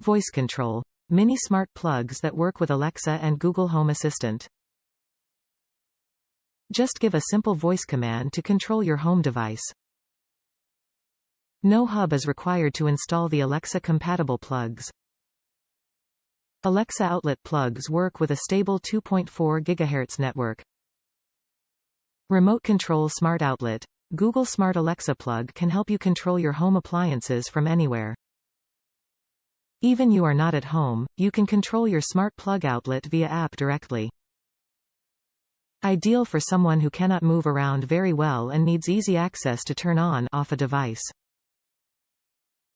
Voice control. Mini smart plugs that work with Alexa and Google Home Assistant. Just give a simple voice command to control your home device. No hub is required to install the Alexa-compatible plugs. Alexa outlet plugs work with a stable 2.4 GHz network. Remote control smart outlet. Google Smart Alexa plug can help you control your home appliances from anywhere. Even you are not at home, you can control your smart plug outlet via app directly. Ideal for someone who cannot move around very well and needs easy access to turn on off a device.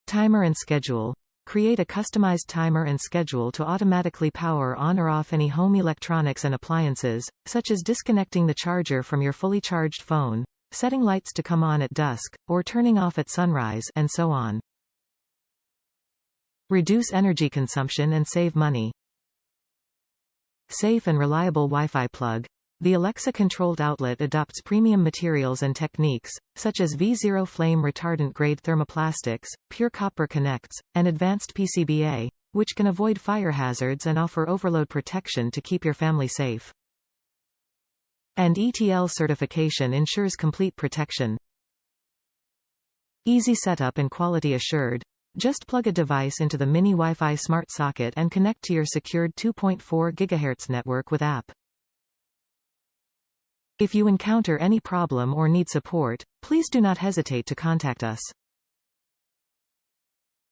Timer and schedule. Create a customized timer and schedule to automatically power on or off any home electronics and appliances, such as disconnecting the charger from your fully charged phone, setting lights to come on at dusk, or turning off at sunrise, and so on. Reduce energy consumption and save money. Safe and reliable Wi-Fi plug. The Alexa-controlled outlet adopts premium materials and techniques, such as V0 flame retardant-grade thermoplastics, pure copper connects, and advanced PCBA, which can avoid fire hazards and offer overload protection to keep your family safe. And ETL certification ensures complete protection. Easy setup and quality assured. Just plug a device into the mini Wi-Fi smart socket and connect to your secured 2.4 GHz network with app. If you encounter any problem or need support, please do not hesitate to contact us.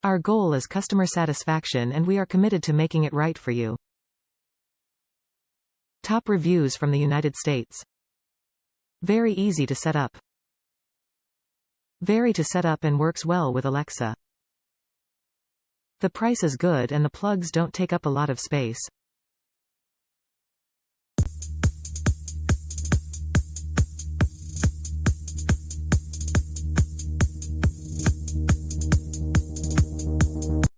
Our goal is customer satisfaction and we are committed to making it right for you. Top reviews from the United States. Very easy to set up. Very to set up and works well with Alexa. The price is good and the plugs don't take up a lot of space.